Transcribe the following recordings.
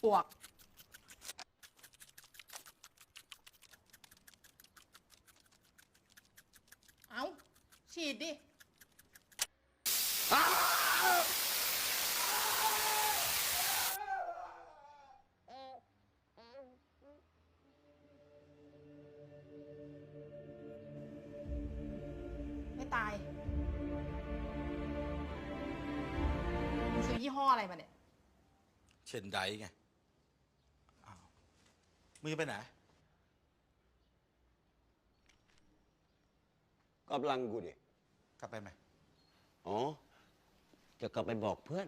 ปวกเอาฉีดดิไม่ตายมึงซื้อยี่ห้ออะไรมาเนี่ยเชนไดไงอ้าวมึงจะไปไหน กำลังกูดิ กลับไปไหม อ๋อ จะกลับไปบอกเพื่อน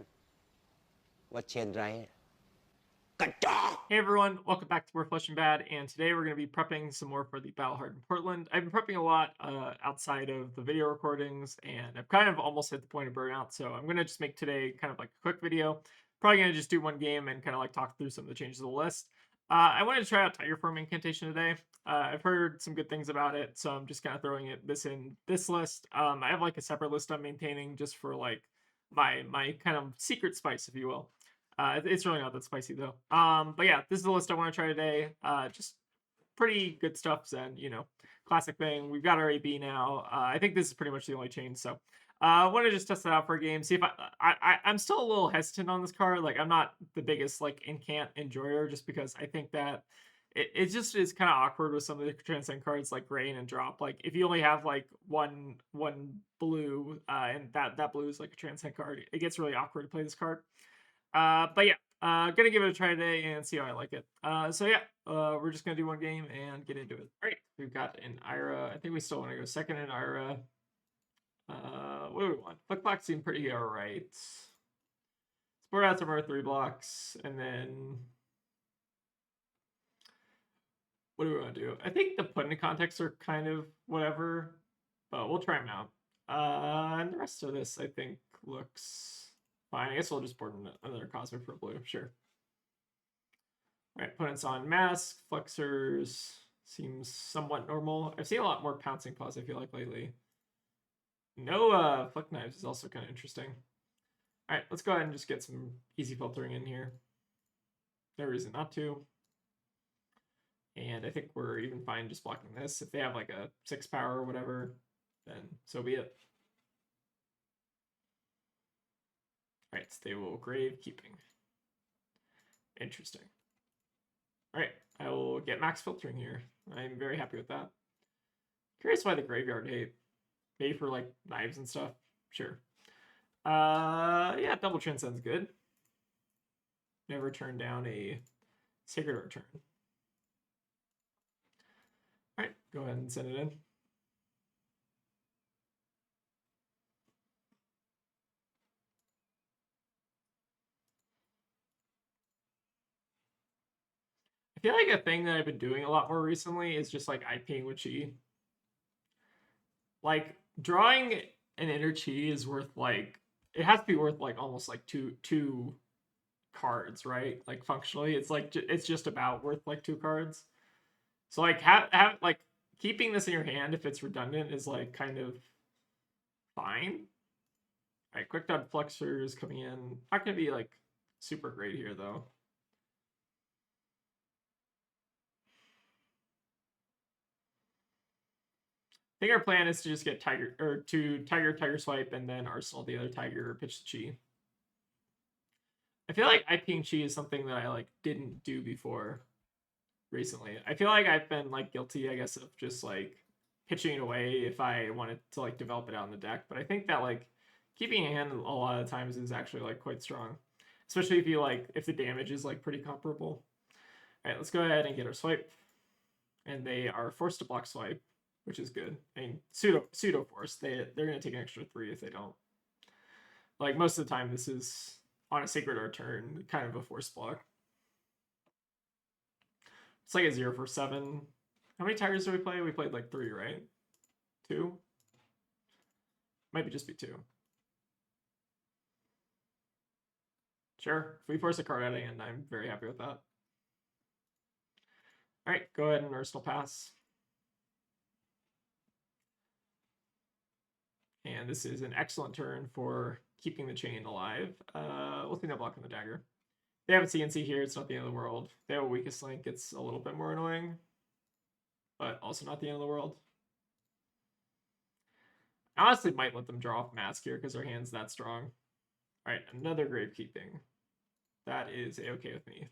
ว่าเชนไรกระจอก Hey everyone, welcome back to More Flesh and Bad, and today we're going to be prepping some more for the Battle Hardened Portland. I've been prepping a lot outside of the video recordings, and I've kind of almost hit the point of burnout, so I'm going to just make today kind of like a quick video. Probably going to just do one game and kind of like talk through some of the changes to the list. I wanted to try out Tiger Form Incantation today. I've heard some good things about it, so I'm just kind of throwing this in this list. I have like a separate list I'm maintaining just for like my kind of secret spice, if you will. It's really not that spicy though. But yeah, this is the list I want to try today. Just pretty good stuff, and you know, classic thing. We've got our AB now. I think this is pretty much the only change. So I want to just test it out for a game. See if I'm still a little hesitant on this card. Like I'm not the biggest like incant enjoyer, just because I think that it just is kind of awkward with some of the transcend cards like Rain and Drop. Like if you only have like one blue, and that blue is like a transcend card, it gets really awkward to play this card. But yeah, gonna give it a try today and see how I like it. So yeah, we're just gonna do one game and get into it. All right, we've got an Ira. I think we still want to go second in Ira. What do we want? Flickbox seemed pretty alright. Sport out some our 3 blocks, and then what do we want to do? I think the put into context are kind of whatever, but we'll try them out. And the rest of this I think looks fine. I guess we'll just board another Cosmic for blue, sure. All right, opponents on Mask, Flexors, seems somewhat normal. I've seen a lot more Pouncing Paws, I feel like, lately. No Flick Knives is also kind of interesting. All right, let's go ahead and just get some easy filtering in here. No reason not to. And I think we're even fine just blocking this. If they have like a 6 power or whatever, then so be it. All right, stable Gravekeeping. Interesting. All right, I will get max filtering here. I'm very happy with that. Curious why the graveyard hate. Maybe for like knives and stuff. Sure. Yeah, double transcend's good. Never turn down a Sacred Return. All right, go ahead and send it in. I feel like a thing that I've been doing a lot more recently is just like IPing with chi. Like drawing an inner chi is worth like, it has to be worth like almost like two cards, right? Like functionally, it's like it's just about worth like 2 cards. So like have like keeping this in your hand if it's redundant is like kind of fine. All right, quick dot flexors coming in. Not gonna be like super great here though. I think our plan is to just get Tiger, or to Tiger Swipe, and then Arsenal the other Tiger, pitch the Chi. I feel like IPing Chi is something that I like didn't do before recently. I feel like I've been like guilty, I guess, of just like pitching it away if I wanted to like develop it out in the deck. But I think that like keeping a hand a lot of times is actually like quite strong, especially if you like if the damage is like pretty comparable. All right, let's go ahead and get our swipe, and they are forced to block swipe, which is good. I mean, pseudo force. They're gonna take an extra 3 if they don't. Like most of the time, this is on a Sacred Art turn, kind of a force block. It's like a 0 for 7. How many Tigers do we play? We played like 3, right? 2? Might be just be 2. Sure. If we force a card out of hand, I'm very happy with that. All right, go ahead and Arsenal pass. And this is an excellent turn for keeping the chain alive. We'll see no block on the dagger. They have a CNC here. It's not the end of the world. They have a weakest link. It's a little bit more annoying, but also not the end of the world. I honestly might let them draw off mask here because their hand's that strong. All right, another gravekeeping. That is a-okay with me.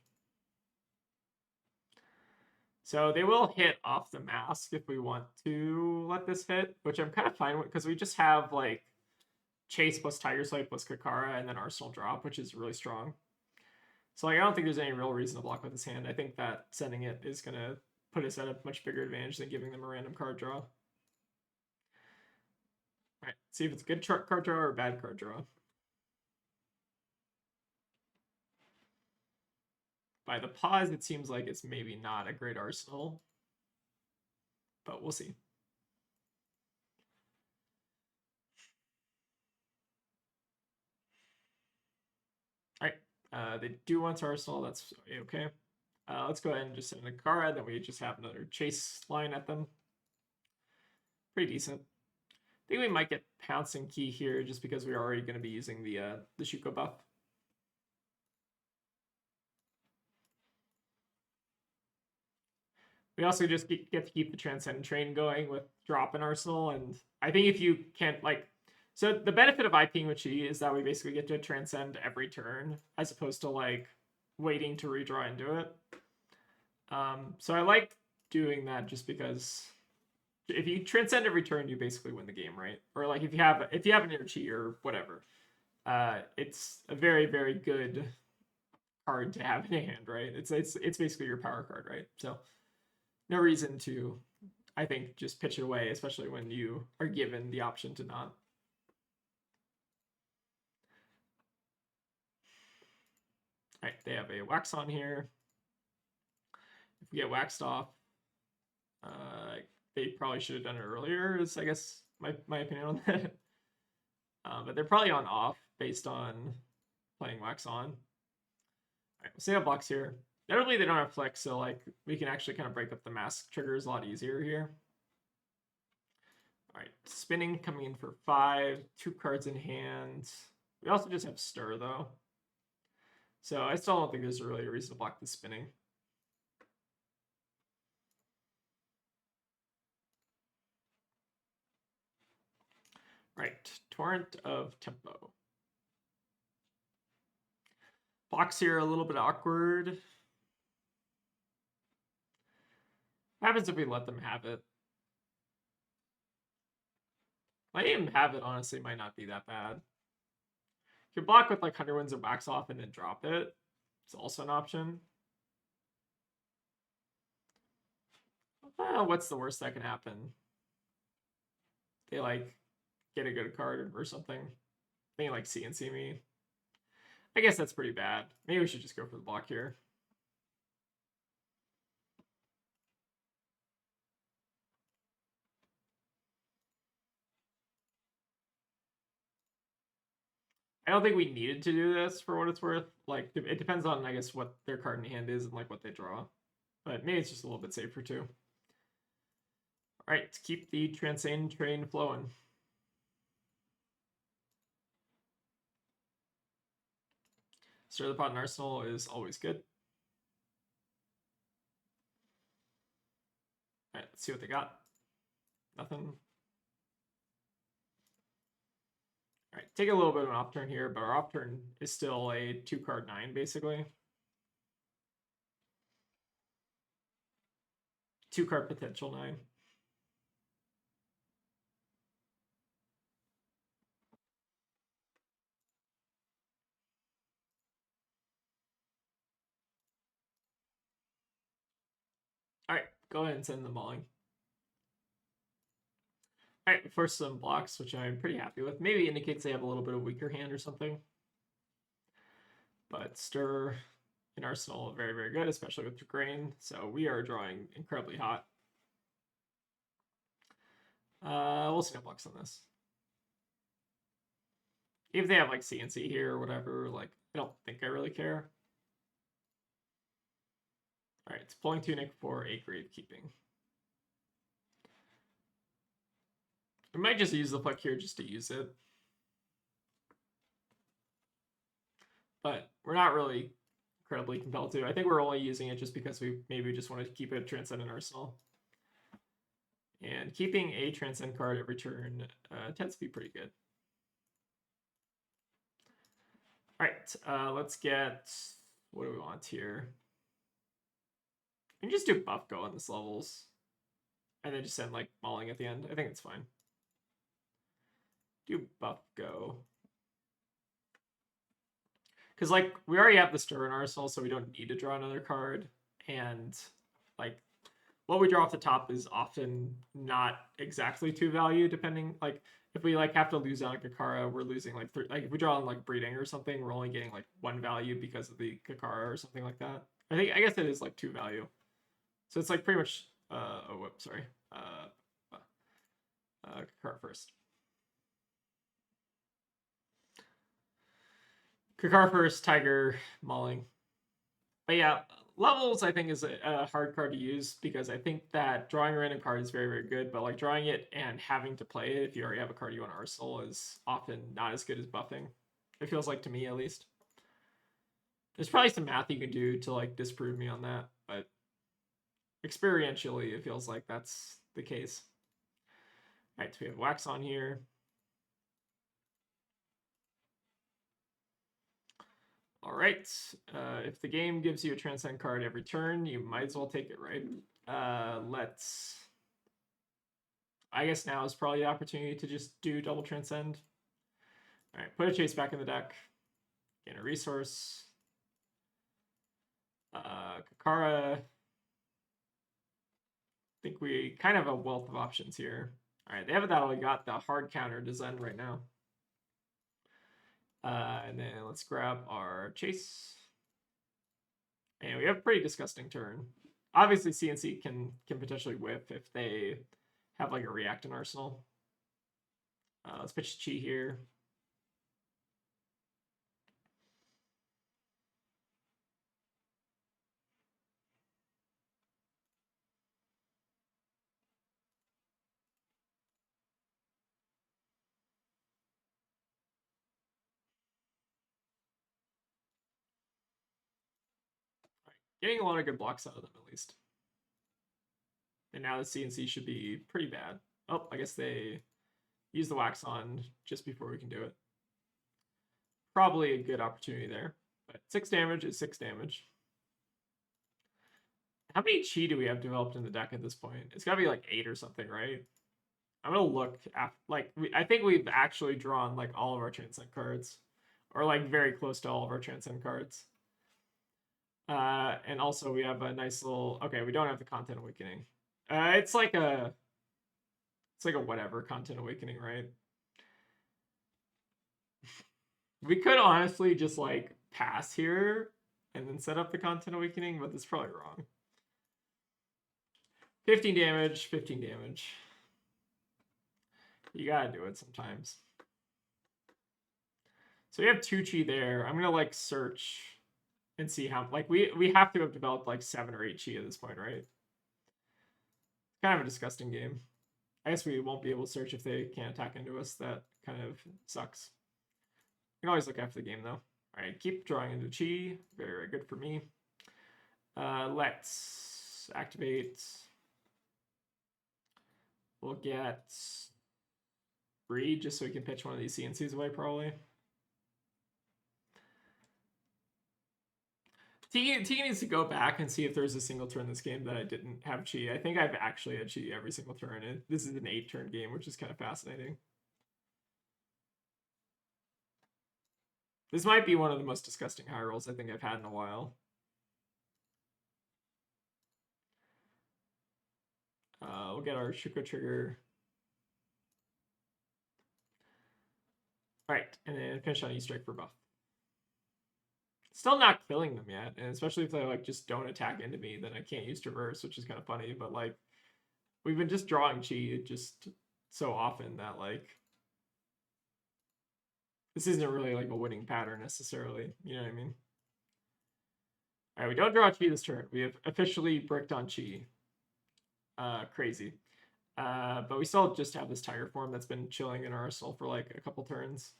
So they will hit off the mask if we want to let this hit, which I'm kind of fine with because we just have like Chase plus Tiger Swipe plus Kakara and then Arsenal drop, which is really strong. So like I don't think there's any real reason to block with this hand. I think that sending it is going to put us at a much bigger advantage than giving them a random card draw. All right, see if it's a good card draw or a bad card draw. By the pause, it seems like it's maybe not a great arsenal, but we'll see. All right, they do want to arsenal. That's okay. Let's go ahead and just send a card. Then we just have another chase line at them. Pretty decent. I think we might get pouncing key here just because we're already going to be using the Shuko buff. We also just get to keep the Transcendent train going with drop and Arsenal, and I think if you can't like, so the benefit of IPing with Chi is that we basically get to transcend every turn as opposed to like waiting to redraw into it. So I like doing that just because if you transcend every turn, you basically win the game, right? Or like if you have an inner Chi or whatever, it's a very, very good card to have in your hand, right? It's basically your power card, right? So no reason to, I think, just pitch it away, especially when you are given the option to not. All right, they have a wax on here. If we get waxed off, they probably should have done it earlier, is I guess my opinion on that. But they're probably on off based on playing wax on. All right, we'll see how blocks here. Notably, they don't have flex, so like we can actually kind of break up the mask triggers a lot easier here. All right, spinning coming in for 5, 2 cards in hand. We also just have stir though, so I still don't think there's really a reason to block the spinning. All right, Torrent of Tempo. Blocks here a little bit awkward. What happens if we let them have it? Letting them have it honestly might not be that bad. You can block with like 100 Winds of Wax Off and then drop it. It's also an option. What's the worst that can happen? They like get a good card or something. They like CNC me. I guess that's pretty bad. Maybe we should just go for the block here. I don't think we needed to do this for what it's worth. Like, it depends on, I guess, what their card in hand is and like what they draw. But maybe it's just a little bit safer too. All right, keep the Transcend train flowing. Stir the Pot and Arsenal is always good. All right, let's see what they got. Nothing. All right, take a little bit of an off turn here, but our off turn is still a 2-card 9, basically. 2-card potential 9. All right, go ahead and send the mauling. All right, force some blocks, which I'm pretty happy with. Maybe indicates they have a little bit of weaker hand or something. But stir and Arsenal very, very good, especially with grain. So we are drawing incredibly hot. We'll see no blocks on this. If they have like CNC here or whatever, like I don't think I really care. All right, it's pulling Tunic for a gravekeeping. We might just use the pluck here just to use it. But we're not really incredibly compelled to. I think we're only using it just because we maybe just want to keep a Transcend in Arsenal. And keeping a Transcend card every turn tends to be pretty good. All right, let's get, what do we want here? We can just do buff go on this levels. And then just send like mauling at the end. I think it's fine. Do buff go. Because like we already have the stir in Arsenal, so we don't need to draw another card. And like what we draw off the top is often not exactly 2 value, depending, like if we like have to lose on a Kakara, we're losing like 3, like if we draw on like breeding or something, we're only getting like 1 value because of the Kakara or something like that. I guess it is like 2 value. So it's like pretty much oh whoops, sorry. Kakara first. Kakara first, Tiger, mauling. But yeah, levels I think is a hard card to use because I think that drawing a random card is very, very good, but like drawing it and having to play it if you already have a card you want to Arsenal is often not as good as buffing. It feels like to me at least. There's probably some math you can do to like disprove me on that, but experientially it feels like that's the case. All right, so we have wax on here. All right, if the game gives you a Transcend card every turn, you might as well take it, right? Let's, I guess now is probably the opportunity to just do double Transcend. All right, put a chase back in the deck. Gain a resource. Kakara. I think we kind of have a wealth of options here. All right, they haven't that only got the hard counter to Zen right now. And then let's grab our chase. And we have a pretty disgusting turn. Obviously, CNC can potentially whiff if they have like a react in Arsenal. Let's pitch Chi here. Getting a lot of good blocks out of them, at least. And now the CNC should be pretty bad. Oh, I guess they use the wax on just before we can do it. Probably a good opportunity there. But 6 damage is 6 damage. How many Chi do we have developed in the deck at this point? It's got to be like 8 or something, right? I'm going to look at, like, I think we've actually drawn like all of our Transcend cards. Or like very close to all of our Transcend cards. And also we have a nice little, okay, we don't have the Content Awakening. It's like a whatever Content Awakening, right? We could honestly just like pass here and then set up the Content Awakening, but that's probably wrong. 15 damage, 15 damage. You gotta do it sometimes. So we have 2 Chi there. I'm gonna like search and see how, like we have to have developed like 7 or 8 Chi at this point, right? Kind of a disgusting game. I guess we won't be able to search if they can't attack into us. That kind of sucks. You can always look after the game though. All right, keep drawing into Chi. Very, very good for me. Let's activate. We'll get Breed just so we can pitch one of these CNCs away probably. Tiki needs to go back and see if there's a single turn in this game that I didn't have Chi. I think I've actually had Chi every single turn. And this is an 8-turn game, which is kind of fascinating. This might be one of the most disgusting high rolls I think I've had in a while. We'll get our Shuko trigger. All right, and then finish on E-Strike for buff. Still not killing them yet, and especially if they like just don't attack into me, then I can't use Traverse, which is kind of funny, but like we've been just drawing Chi just so often that like this isn't really like a winning pattern necessarily, you know what I mean? All right, we don't draw Chi this turn. We have officially bricked on Chi. Crazy. But we still just have this Tiger form that's been chilling in our arsenal for like a couple turns.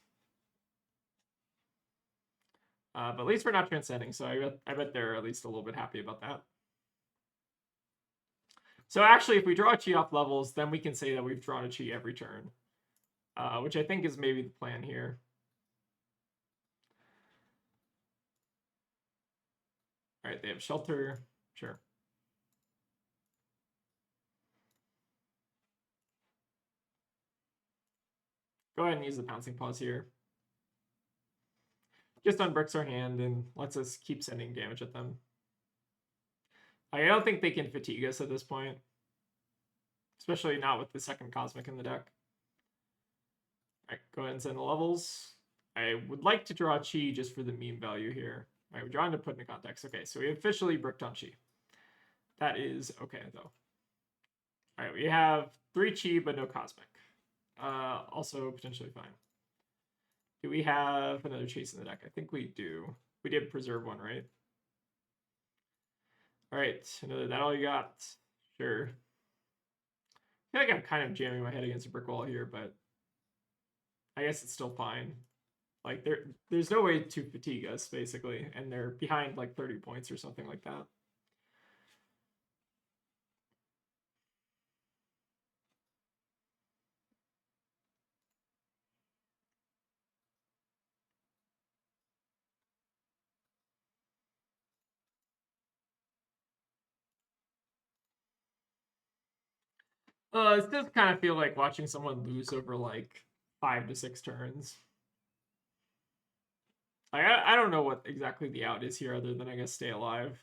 But at least we're not transcending, so I bet they're at least a little bit happy about that. So actually, if we draw a chi off levels, then we can say that we've drawn a chi every turn, which I think is maybe the plan here. All right, they have shelter, sure. Go ahead and use the pouncing pause here. Just unbricks our hand and lets us keep sending damage at them. I don't think they can fatigue us at this point, especially not with the second Cosmic in the deck. All right, go ahead and send the levels. I would like to draw Chi just for the meme value here. All right, we're drawing to put into context. Okay, so we officially bricked on Chi. That is okay, though. All right, we have 3 Chi, but no Cosmic. Also potentially fine. Do we have another Chase in the deck? I think we do. We did preserve one, right? All right, another that all you got? Sure. I feel like I'm kind of jamming my head against a brick wall here, but I guess it's still fine. Like there's no way to fatigue us basically, and they're behind like 30 points or something like that. It does kind of feel like watching someone lose over like 5 to 6 turns. I don't know what exactly the out is here other than I guess stay alive.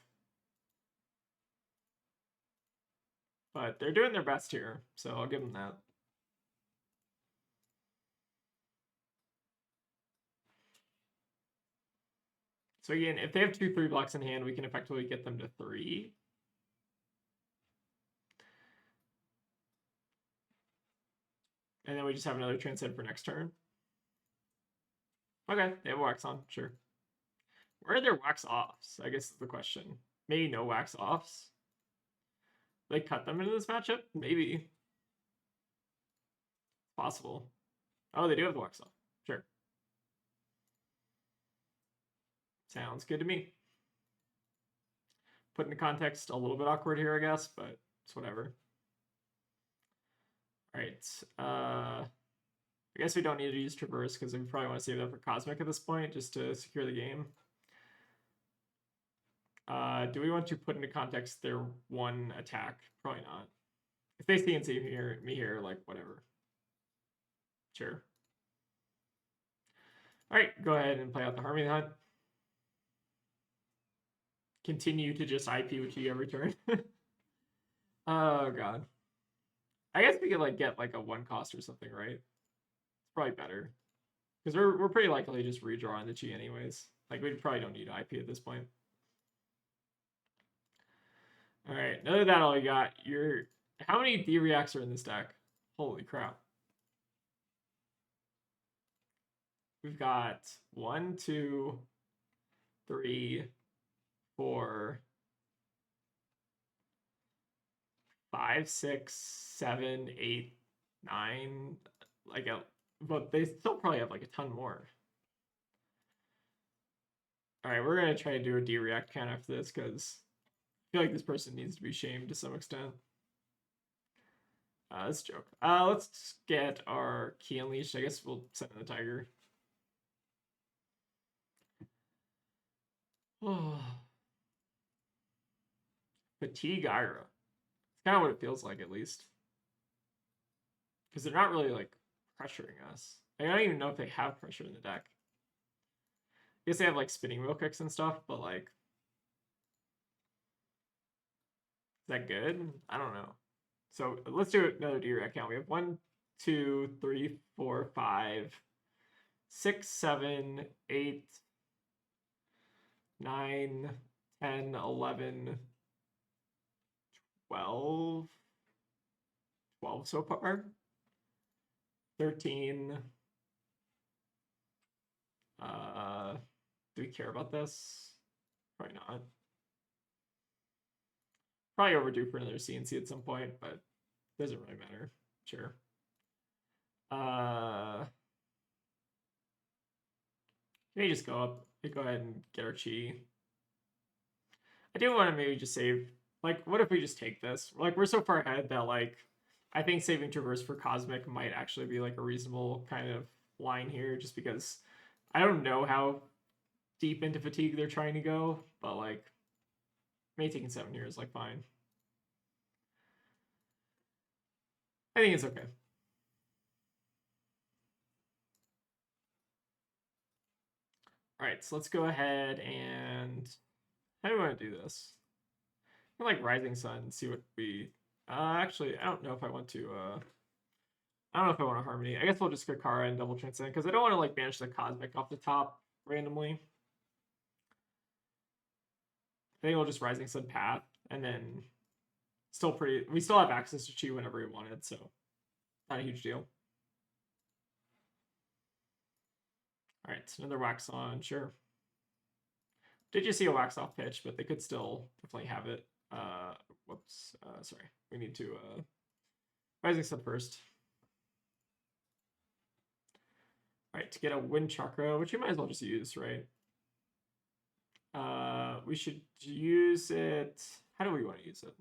But they're doing their best here, so I'll give them that. So again, if they have 2 3 blocks in hand, we can effectively get them to 3. And then we just have another transcend for next turn. Okay, they have wax on, sure. Where are their wax offs? I guess is the question. Maybe no wax offs. They cut them into this matchup? Maybe. Possible. Oh, they do have the wax off. Sure. Sounds good to me. Put into context, a little bit awkward here, I guess, but it's whatever. All right. I guess we don't need to use Traverse because we probably want to save that for Cosmic at this point just to secure the game. Do we want to put into context their 1 attack? Probably not. If they see and see me here, like, whatever. Sure. All right, go ahead and play out the Harmony Hunt. Continue to just IP with you every turn. Oh, God. I guess we could, like, get, like, a 1 cost or something, right? It's probably better. Because we're pretty likely to just redraw on the Chi anyways. Like, we probably don't need IP at this point. All right, none of that all you got. How many D-Reacts are in this deck? Holy crap. We've got 1, 2, 3, 4, 5, 6, 7, 8, 9. But they still probably have like a ton more. All right, we're gonna try to do a D-React count after this because I feel like this person needs to be shamed to some extent. That's a joke. Let's get our Key Unleashed. I guess we'll send in the Tiger. Oh. Fatigue Ira. It's kind of what it feels like, at least. Because they're not really, like, pressuring us. I don't even know if they have pressure in the deck. I guess they have, like, spinning wheel kicks and stuff, but, like... Is that good? I don't know. So, let's do another D-React count. We have 1, 2, 3, 4, 5, 6, 7, 8, 9, 10, 11, 12 so far. 13. Do we care about this? Probably not. Probably overdue for another CNC at some point, but doesn't really matter. Sure. Can we just go up? go ahead and get our chi. I do want to maybe just save. Like, what if we just take this? Like, we're so far ahead that, like, I think saving Traverse for Cosmic might actually be, like, a reasonable kind of line here, just because I don't know how deep into fatigue they're trying to go, but, like, maybe taking 7 here is, like, fine. I think it's okay. All right, so let's go ahead and how do we want to do this? I like Rising Sun and see what we. Actually, I don't know if I want to. I don't know if I want a Harmony. I guess we'll just go Kara and double transcend because I don't want to like banish the Cosmic off the top randomly. I think we'll just Rising Sun Path and then still pretty. We still have access to Chi whenever we wanted, so not a huge deal. All right, another Wax On, sure. Did you see a Wax Off pitch? But they could still definitely have it. Whoops. Sorry. We need to Rising Sun first. All right, to get a Wind Chakra, which you might as well just use, right? We should use it. How do we want to use it?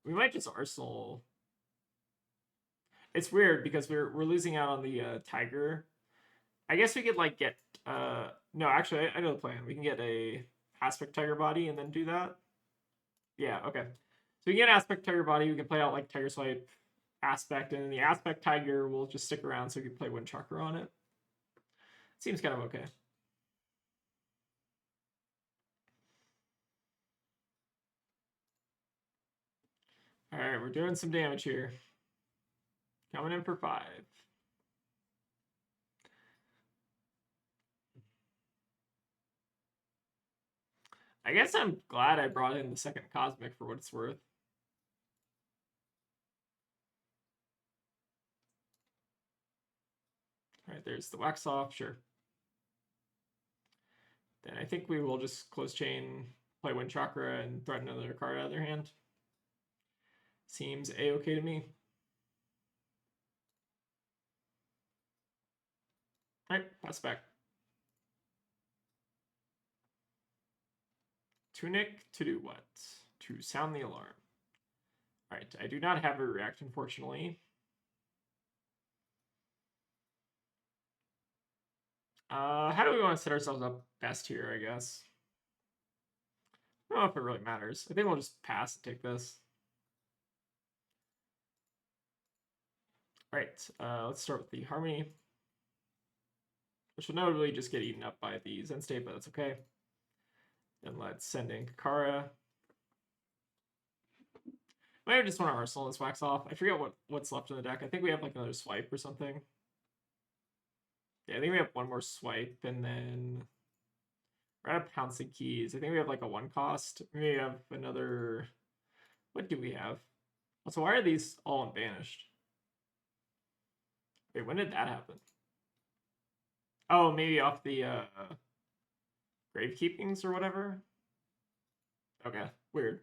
We might just Arsenal. It's weird because we're losing out on the Tiger. I guess we could like get no, actually I know the plan. We can get a Aspect Tiger body and then do that. Yeah, okay. So we get Aspect Tiger body, we can play out like Tiger Swipe Aspect, and then the Aspect Tiger will just stick around so we can play Wind Chakra on it. Seems kind of okay. All right, we're doing some damage here. Coming in for 5. I guess I'm glad I brought in the second Cosmic for what it's worth. All right, there's the Wax Off, sure. Then I think we will just close chain, play Wind Chakra, and threaten another card out of their hand. Seems a-okay to me. All right, pass back. Tunic to do what? To sound the alarm. All right, I do not have a react, unfortunately. How do we want to set ourselves up best here, I guess? I don't know if it really matters. I think we'll just pass and take this. All right, let's start with the Harmony, which will notably just get eaten up by the Zen State, but that's okay. Then let's send in Kakara. Might just want to Arsenal this Wax Off. I forget what's left in the deck. I think we have like another swipe or something. Yeah, I think we have one more swipe, and then we're out of Pouncing Keys. I think we have like a 1 cost. We have another. What do we have? Also, why are these all unbanished? Wait, when did that happen? Oh, maybe off the Gravekeepings or whatever? Okay, weird.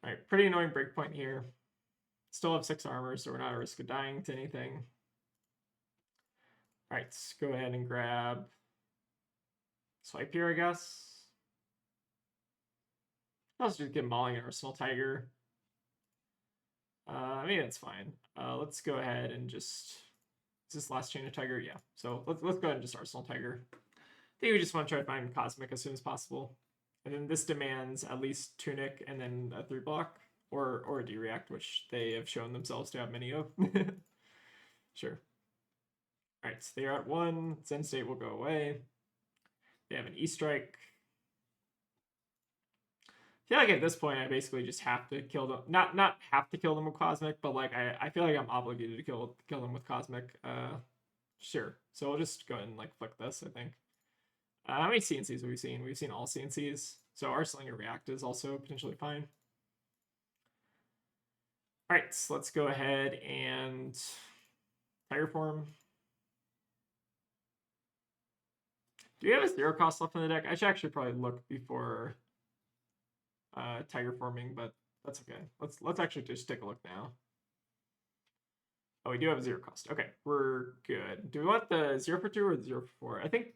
Alright, pretty annoying breakpoint here. Still have 6 armor, so we're not at risk of dying to anything. Alright, let's go ahead and grab swipe here, I guess. I'll just get mauling an Arsenal Tiger. I mean, that's fine. Let's go ahead and just... Is this last chain of Tiger? Yeah. So let's go ahead and just Arsenal Tiger. I think we just want to try to find Cosmic as soon as possible. And then this demands at least Tunic and then a 3-block. Or a D-React, which they have shown themselves to have many of. Sure. Alright, so they are at 1. Zen State will go away. They have an E-Strike. I feel like at this point I basically just have to kill them. Not have to kill them with Cosmic, but like I feel like I'm obligated to kill them with Cosmic. Sure. So we'll just go ahead and like flick this, I think. How many CNCs have we seen? We've seen all CNCs. So Arsenal and React is also potentially fine. Alright, so let's go ahead and Tiger Form. Do we have a 0 cost left in the deck? I should actually probably look before Tiger Forming, but that's okay. Let's actually just take a look now. Oh, we do have a 0 cost. Okay, we're good. Do we want the 0 for 2 or the 0 for 4? I think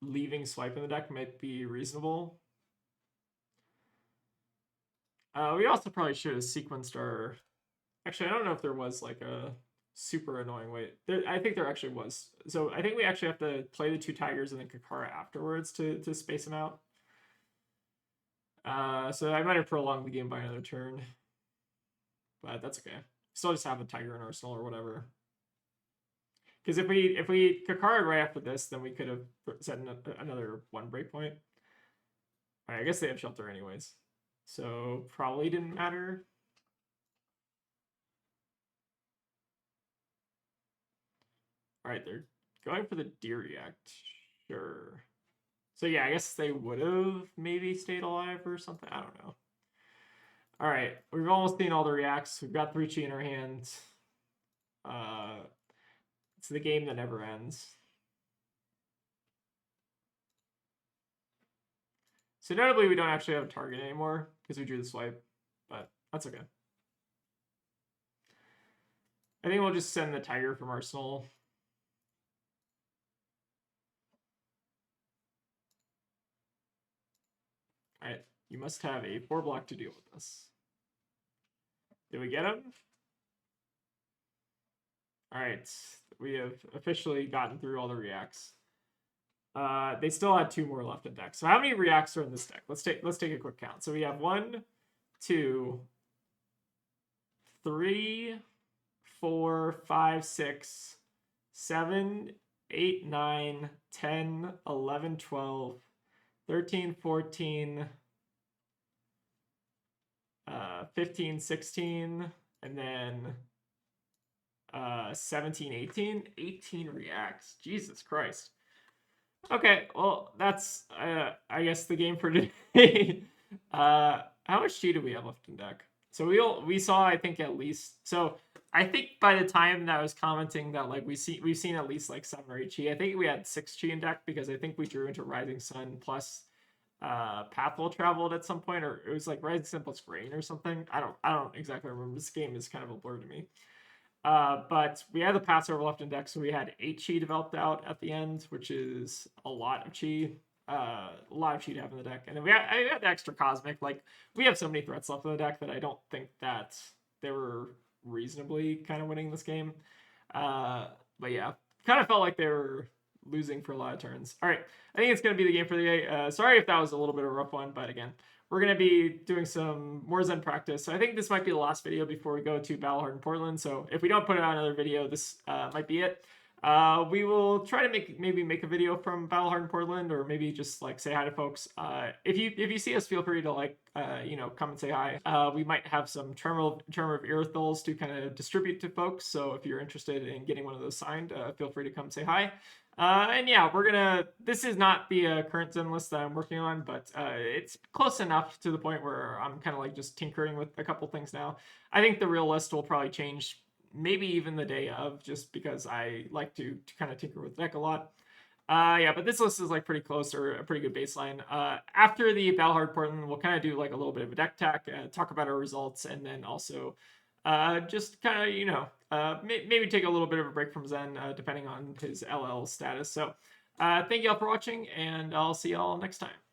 leaving swipe in the deck might be reasonable. We also probably should have sequenced our... Actually, I don't know if there was like a super annoying way. I think there actually was. So I think we actually have to play the 2 tigers and then Kakara afterwards to space them out. So I might have prolonged the game by another turn. But that's okay. Still just have a tiger in arsenal or whatever. Because if we Kakara right after this, then we could have set another 1 breakpoint. Alright, I guess they have shelter anyways. So probably didn't matter. Alright, they're going for the deer react. Sure. So yeah, I guess they would have maybe stayed alive or something. I don't know. Alright, we've almost seen all the reacts. We've got 3 chi in our hands. It's the game that never ends. So notably, we don't actually have a target anymore because we drew the swipe, but that's okay. I think we'll just send the tiger from Arsenal. All right, you must have a 4 block to deal with this. Did we get him? All right, we have officially gotten through all the reacts. They still had 2 more left in deck. So how many reacts are in this deck? Let's take a quick count. So we have 1, 2, 3, 4, 5, 6, 7, 8, 9, 10, 11, 12, 13, 14, 15, 16, and then 17, 18. 18 reacts. Jesus Christ. Okay, well, that's, I guess, the game for today. How much chi do we have left in deck? So we saw, I think, at least... So I think by the time that I was commenting that like we've seen at least like 7 or 8 chi. I think we had 6 chi in deck because I think we drew into Rising Sun plus Pathwell traveled at some point, or it was like Rising Sun plus Rain or something. I don't exactly remember. This game is kind of a blur to me. But we had the Passover left in deck, so we had 8 chi developed out at the end, which is a lot of chi. A lot of chi to have in the deck. And then I had the extra Cosmic. Like, we have so many threats left in the deck that I don't think that they were reasonably kind of winning this game. But yeah, kind of felt like they were losing for a lot of turns. All right, I think it's going to be the game for the day. Sorry if that was a little bit of a rough one, but again, we're going to be doing some more Zen practice. So I think this might be the last video before we go to Battle Portland. So if we don't put out another video, this might be it. We will try to maybe make a video from Battle Portland, or maybe just like say hi to folks. If you see us, feel free to like come and say hi. We might have some Charmer of Irithyls to kind of distribute to folks. So if you're interested in getting one of those signed, feel free to come say hi. And yeah, this is not the current Zen list that I'm working on, but it's close enough to the point where I'm kind of like just tinkering with a couple things now. I think the real list will probably change maybe even the day of, just because I like to kind of tinker with the deck a lot. Yeah, but this list is like pretty close, or a pretty good baseline. After the Battle Portland, we'll kind of do like a little bit of a deck tech, talk about our results, and then also just kind of, maybe take a little bit of a break from Zen, depending on his LL status. So thank you all for watching, and I'll see y'all next time.